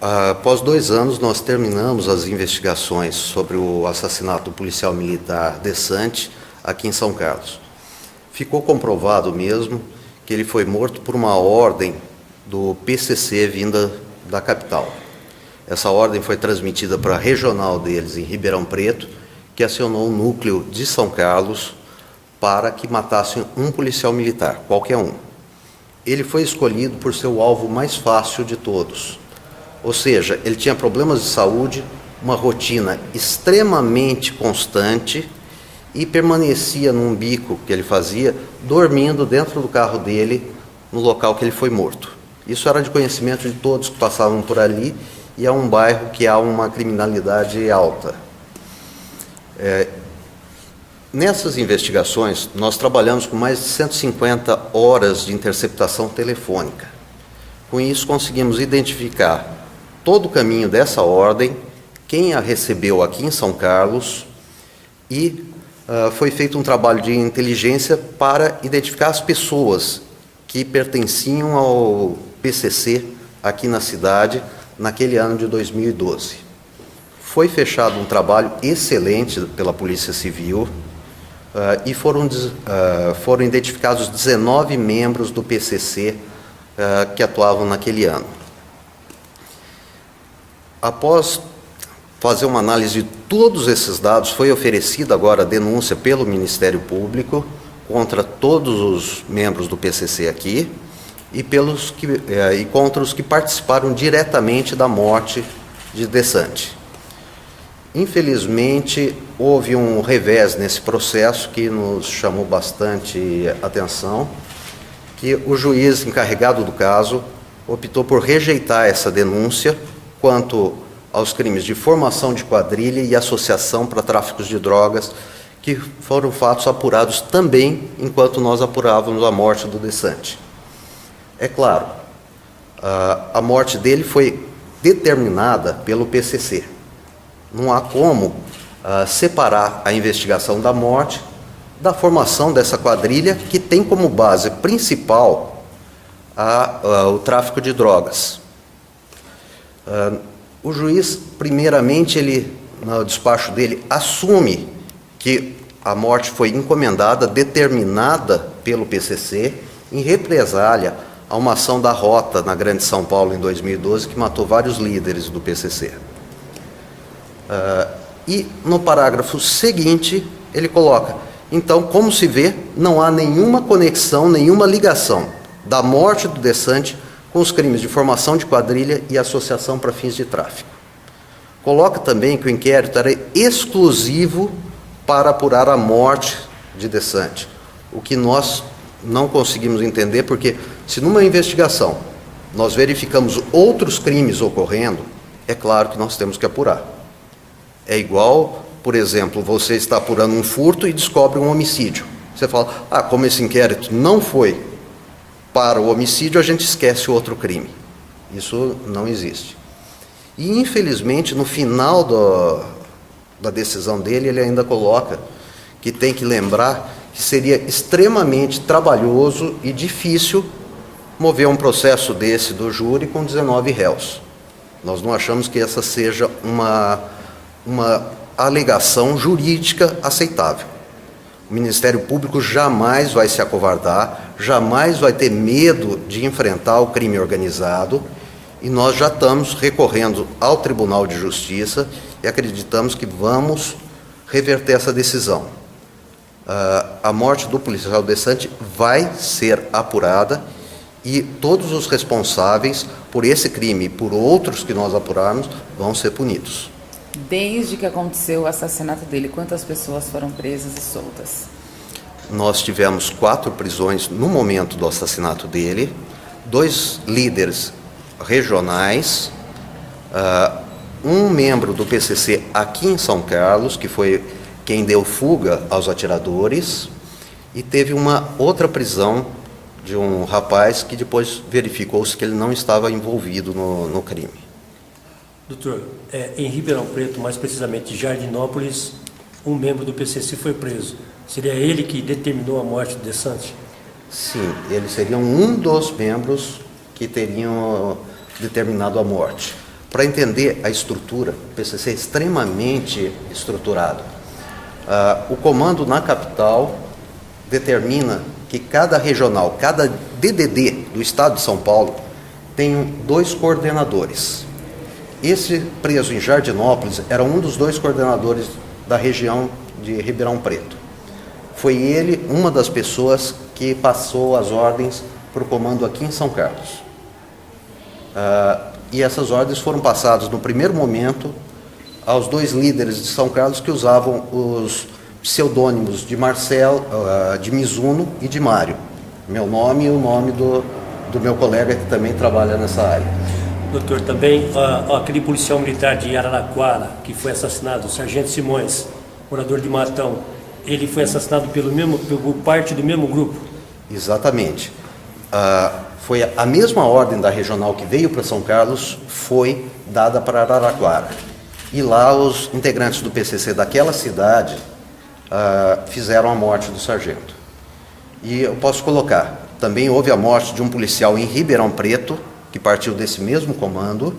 Após 2 anos, nós terminamos as investigações sobre o assassinato do policial militar Desante aqui em São Carlos. Ficou comprovado mesmo que ele foi morto por uma ordem do PCC vinda da capital. Essa ordem foi transmitida para a regional deles em Ribeirão Preto, que acionou o núcleo de São Carlos para que matassem um policial militar, qualquer um. Ele foi escolhido por ser o alvo mais fácil de todos. Ou seja, ele tinha problemas de saúde, uma rotina extremamente constante e permanecia num bico que ele fazia, dormindo dentro do carro dele, no local que ele foi morto. Isso era de conhecimento de todos que passavam por ali, e é um bairro que há uma criminalidade alta. Nessas investigações, nós trabalhamos com mais de 150 horas de interceptação telefônica. Com isso, conseguimos identificar todo o caminho dessa ordem, quem a recebeu aqui em São Carlos, e foi feito um trabalho de inteligência para identificar as pessoas que pertenciam ao PCC aqui na cidade naquele ano de 2012. Foi fechado um trabalho excelente pela Polícia Civil e foram identificados 19 membros do PCC que atuavam naquele ano. Após fazer uma análise de todos esses dados, foi oferecida agora a denúncia pelo Ministério Público contra todos os membros do PCC aqui e contra os que participaram diretamente da morte de Desante. Infelizmente, houve um revés nesse processo que nos chamou bastante atenção, que o juiz encarregado do caso optou por rejeitar essa denúncia quanto aos crimes de formação de quadrilha e associação para tráficos de drogas, que foram fatos apurados também enquanto nós apurávamos a morte do Desante. É claro, a morte dele foi determinada pelo PCC. Não há como separar a investigação da morte da formação dessa quadrilha, que tem como base principal o tráfico de drogas. O juiz, primeiramente, ele, no despacho dele, assume que a morte foi encomendada, determinada pelo PCC, em represália a uma ação da Rota na Grande São Paulo em 2012, que matou vários líderes do PCC. E no parágrafo seguinte, ele coloca: então, como se vê, não há nenhuma conexão, nenhuma ligação da morte do Desante com os crimes de formação de quadrilha e associação para fins de tráfico. Coloca também que o inquérito era exclusivo para apurar a morte de Desante, o que nós não conseguimos entender, porque se numa investigação nós verificamos outros crimes ocorrendo, é claro que nós temos que apurar. É igual, por exemplo, você está apurando um furto e descobre um homicídio. Você fala: como esse inquérito não foi para o homicídio, a gente esquece o outro crime. Isso não existe. E, infelizmente, no final da decisão dele, ele ainda coloca que tem que lembrar que seria extremamente trabalhoso e difícil mover um processo desse do júri com 19 réus. Nós não achamos que essa seja uma alegação jurídica aceitável. O Ministério Público jamais vai se acovardar, jamais vai ter medo de enfrentar o crime organizado, e nós já estamos recorrendo ao Tribunal de Justiça e acreditamos que vamos reverter essa decisão. A morte do policial Desante vai ser apurada e todos os responsáveis por esse crime e por outros que nós apurarmos vão ser punidos. Desde que aconteceu o assassinato dele, quantas pessoas foram presas e soltas? Nós tivemos 4 prisões no momento do assassinato dele, 2 líderes regionais, um membro do PCC aqui em São Carlos, que foi quem deu fuga aos atiradores, e teve uma outra prisão de um rapaz que depois verificou-se que ele não estava envolvido no crime. Doutor, em Ribeirão Preto, mais precisamente Jardinópolis, um membro do PCC foi preso. Seria ele que determinou a morte do Desante? Sim, eles seriam um dos membros que teriam determinado a morte. Para entender a estrutura, o PCC é extremamente estruturado. O comando na capital determina que cada regional, cada DDD do estado de São Paulo tem 2 coordenadores. Esse preso em Jardinópolis era um dos 2 coordenadores da região de Ribeirão Preto. Foi ele uma das pessoas que passou as ordens para o comando aqui em São Carlos. E essas ordens foram passadas no primeiro momento aos 2 líderes de São Carlos que usavam os pseudônimos de Marcelo, de Mizuno e de Mário. Meu nome e o nome do meu colega que também trabalha nessa área. Doutor, também aquele policial militar de Araraquara que foi assassinado, o Sargento Simões, morador de Matão, ele foi assassinado por parte do mesmo grupo? Exatamente. Foi a mesma ordem da regional que veio para São Carlos, foi dada para Araraquara. E lá os integrantes do PCC daquela cidade fizeram a morte do sargento. E eu posso colocar, também houve a morte de um policial em Ribeirão Preto, que partiu desse mesmo comando,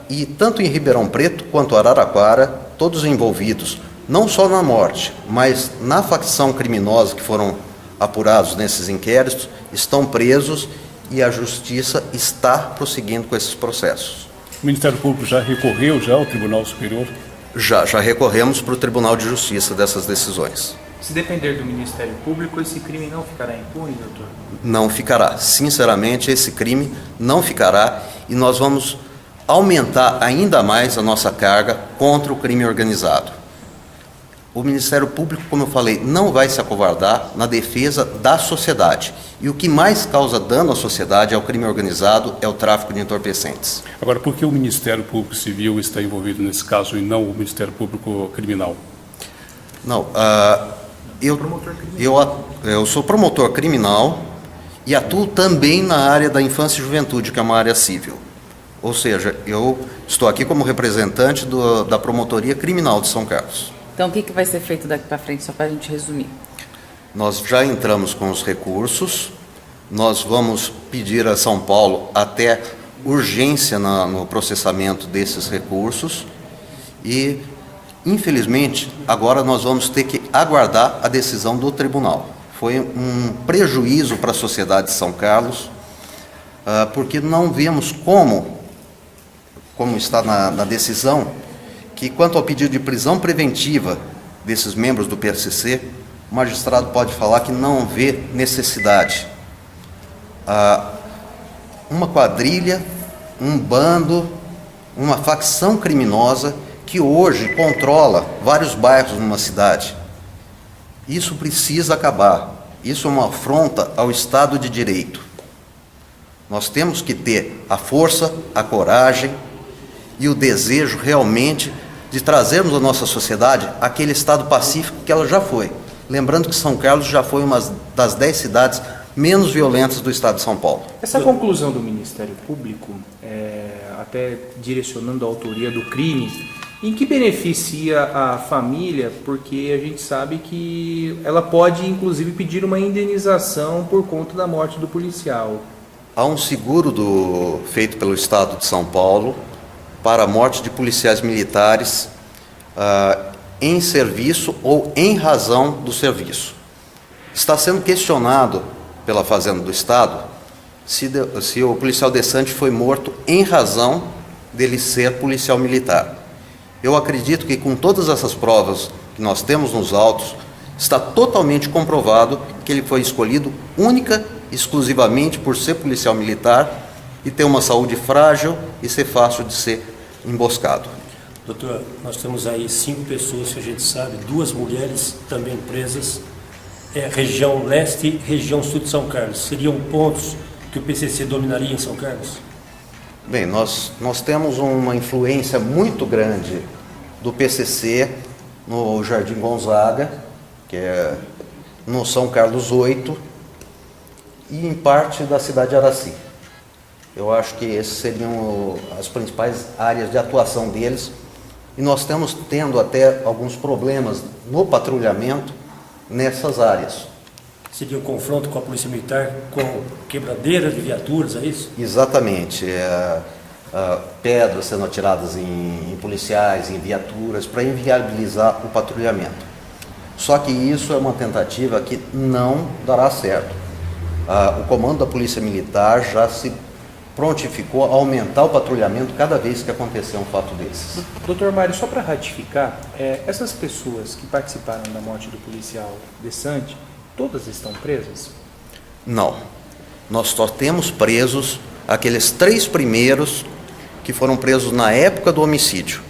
e tanto em Ribeirão Preto quanto Araraquara, todos envolvidos, não só na morte, mas na facção criminosa que foram apurados nesses inquéritos, estão presos e a justiça está prosseguindo com esses processos. O Ministério Público já recorreu ao Tribunal Superior? Já recorremos para o Tribunal de Justiça dessas decisões. Se depender do Ministério Público, esse crime não ficará impune, doutor? Não ficará. Sinceramente, esse crime não ficará e nós vamos aumentar ainda mais a nossa carga contra o crime organizado. O Ministério Público, como eu falei, não vai se acovardar na defesa da sociedade. E o que mais causa dano à sociedade é o crime organizado, é o tráfico de entorpecentes. Agora, por que o Ministério Público Civil está envolvido nesse caso e não o Ministério Público Criminal? Não, eu sou promotor criminal e atuo também na área da infância e juventude, que é uma área civil. Ou seja, eu estou aqui como representante da Promotoria Criminal de São Carlos. Então, o que vai ser feito daqui para frente, só para a gente resumir? Nós já entramos com os recursos, nós vamos pedir a São Paulo até urgência no processamento desses recursos e, infelizmente, agora nós vamos ter que aguardar a decisão do tribunal. Foi um prejuízo para a sociedade de São Carlos, porque não vemos como está na decisão, que quanto ao pedido de prisão preventiva desses membros do PCC, o magistrado pode falar que não vê necessidade. Uma quadrilha, um bando, uma facção criminosa que hoje controla vários bairros numa cidade. Isso precisa acabar. Isso é uma afronta ao Estado de Direito. Nós temos que ter a força, a coragem e o desejo realmente de trazermos à nossa sociedade aquele Estado pacífico que ela já foi. Lembrando que São Carlos já foi uma das 10 cidades menos violentas do Estado de São Paulo. Essa conclusão do Ministério Público, até direcionando a autoria do crime, em que beneficia a família? Porque a gente sabe que ela pode, inclusive, pedir uma indenização por conta da morte do policial. Há um seguro feito pelo Estado de São Paulo para a morte de policiais militares em serviço ou em razão do serviço. Está sendo questionado pela Fazenda do Estado se o policial Desante foi morto em razão dele ser policial militar. Eu acredito que com todas essas provas que nós temos nos autos, está totalmente comprovado que ele foi escolhido única e exclusivamente por ser policial militar e ter uma saúde frágil e ser fácil de ser emboscado. Doutor, nós temos aí 5 pessoas que a gente sabe, 2 mulheres também presas, região leste e região sul de São Carlos. Seriam pontos que o PCC dominaria em São Carlos? Bem, nós temos uma influência muito grande do PCC no Jardim Gonzaga, que é no São Carlos 8, e em parte da cidade de Araci. Eu acho que essas seriam as principais áreas de atuação deles, e nós estamos tendo até alguns problemas no patrulhamento nessas áreas. Seria um confronto com a Polícia Militar, com quebradeira de viaturas, é isso? Exatamente. pedras sendo atiradas em policiais, em viaturas, para inviabilizar o patrulhamento. Só que isso é uma tentativa que não dará certo. O comando da Polícia Militar já se prontificou a aumentar o patrulhamento cada vez que acontecer um fato desses. Doutor Mário, só para ratificar, essas pessoas que participaram da morte do policial Desante, todas estão presas? Não. Nós só temos presos aqueles 3 primeiros que foram presos na época do homicídio.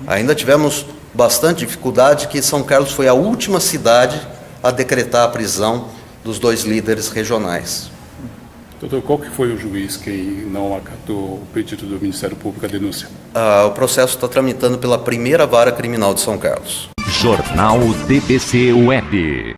Ainda tivemos bastante dificuldade, que São Carlos foi a última cidade a decretar a prisão dos 2 líderes regionais. Doutor, qual que foi o juiz que não acatou o pedido do Ministério Público, a denúncia? O processo está tramitando pela 1ª Vara Criminal de São Carlos. Jornal DBC Web.